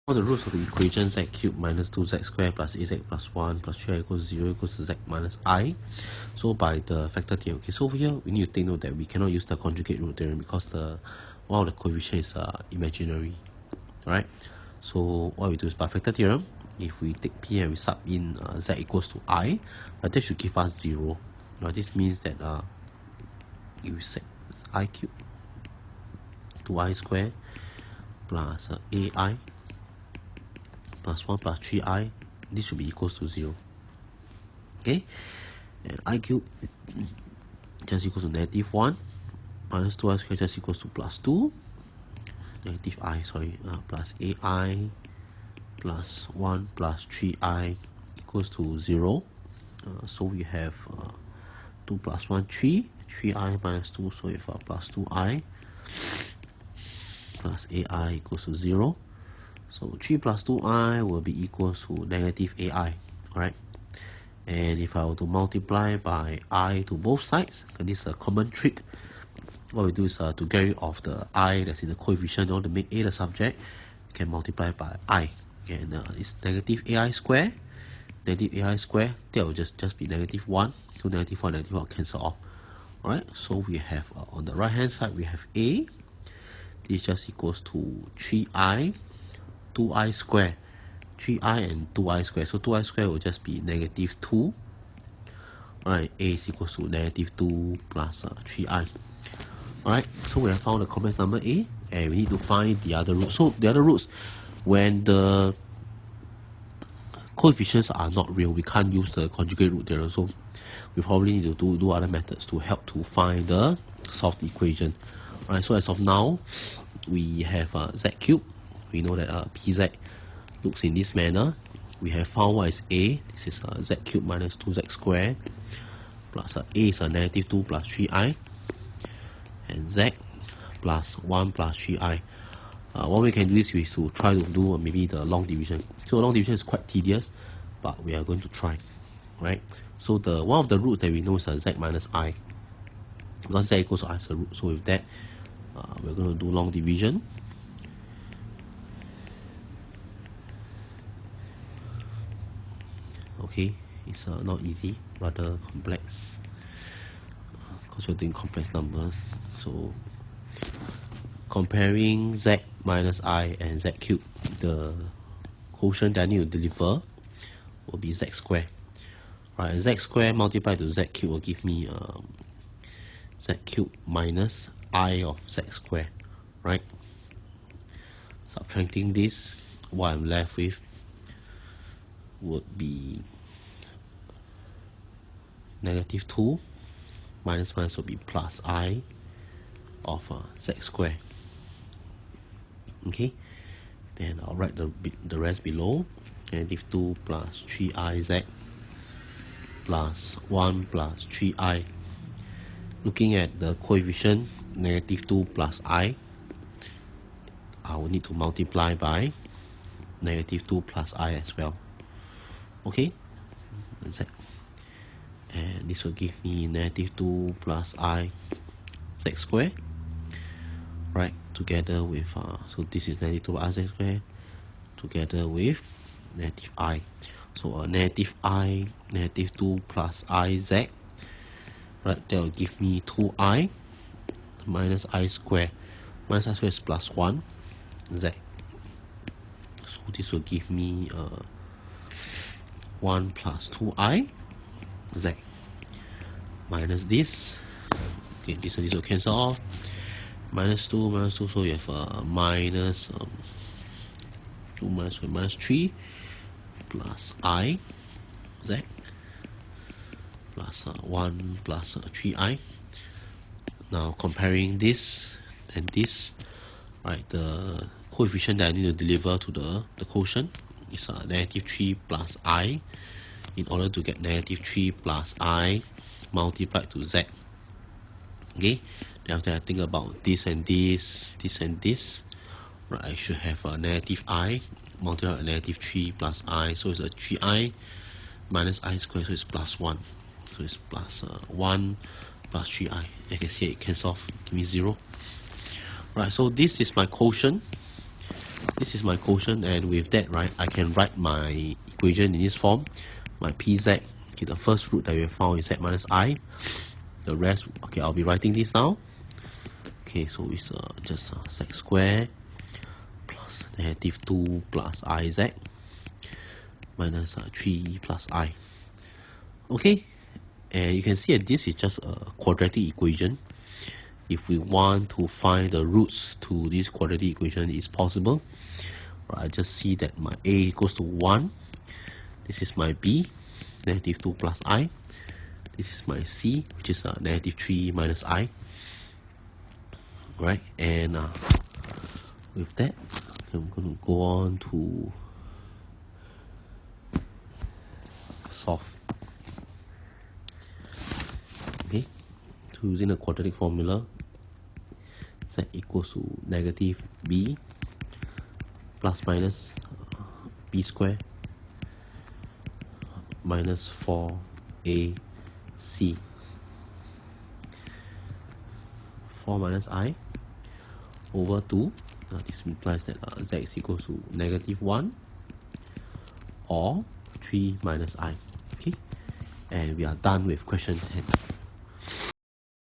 All the roots of the equation z cubed minus 2z squared plus az plus 1 plus 3i equals 0 equals to z minus I. So by the factor theorem. Okay, so over here we need to take note that we cannot use the conjugate root theorem because one of the coefficients is imaginary. Alright, so what we do is by factor theorem, if we take p and we sub in z equals to I, that should give us 0. This means that you set I cubed 2i squared plus ai plus 1 plus 3i, this should be equals to 0. Okay, and I cube just equals to negative 1 minus 2i squared just equals to plus 2 negative I, plus ai plus 1 plus 3i equals to 0. So we have 2 plus 1, 3i minus 2, so we have plus 2i plus ai equals to 0. So 3 plus 2i will be equals to negative ai. Alright, and if I were to multiply by I to both sides, because this is a common trick, what we do is to get rid of the I that's in the coefficient, in order to make a the subject, you can multiply by I. And it's negative ai square, that will just be negative 1, so negative 1 will cancel off. Alright, so we have on the right hand side we have a, this just equals to 3i 2i square, 3i and 2i square, so 2i square will just be negative 2. Alright, a is equals to negative 2 plus 3i. Alright, so we have found the complex number a, and we need to find the other roots. So the other roots, when the coefficients are not real, we can't use the conjugate root theorem, so we probably need to do other methods to help to find the solve the equation. Alright, so as of now, we have z cubed. We know that pz looks in this manner. We have found what is a. This is z cubed minus 2z squared plus a is negative 2 plus 3i, and z plus 1 plus 3i. What we can do is to try to do maybe the long division. So long division is quite tedious, but we are going to try. Right? So the one of the roots that we know is z minus I, because z equals to I as a root. So with that, we're going to do long division. Okay, it's not easy, rather complex, because we're doing complex numbers. So comparing z minus I and z cubed, the quotient that I need to deliver will be z squared. Right, z squared multiplied to z cubed will give me z cubed minus I of z squared. Right, subtracting this, what I'm left with would be negative 2 minus will be plus I of z squared. Okay, then I'll write the rest below. Negative 2 plus 3iz plus 1 plus 3i. Looking at the coefficient negative 2 plus I will need to multiply by negative 2 plus I as well. Okay, that's it. And this will give me negative 2 plus I z squared, right, together with so this is negative 2 plus I z squared together with negative I. So negative I, negative 2 plus I z, right, that will give me 2I minus I squared. Minus I squared is plus 1 z. So this will give me 1 plus 2I z minus this. Okay, this will cancel off. Minus 2, so you have minus 2 minus 3 plus I z plus 1 plus 3I. Now comparing this and this, right, the coefficient that I need to deliver to the quotient is negative 3 plus I, in order to get negative 3 plus I multiplied to z. Okay, then after I think about this and this, this and this, right, I should have a negative I multiplied by negative 3 plus I, so it's a 3I minus I squared, so it's plus 1. So it's plus 1 plus 3I. You can see it cancels off, give me 0. Right, so this is my quotient. this is my quotient, and with that, right, I can write my equation in this form. My pz, okay, the first root that we have found is z minus I. The rest, okay, I'll be writing this now. Okay, so it's just z squared plus negative 2 plus iz minus 3 plus I. Okay, and you can see that this is just a quadratic equation. If we want to find the roots to this quadratic equation, it's possible. Right, I just see that my a equals to 1. This is my b, negative 2 plus I. This is my c, which is negative 3 minus I. Right, and with that, I'm going to go on to solve. Okay, so using the quadratic formula, z equals to negative b plus minus b squared minus 4ac 4 minus I over 2. This implies that z is equal to negative 1 or 3 minus I. Okay, and we are done with question 10.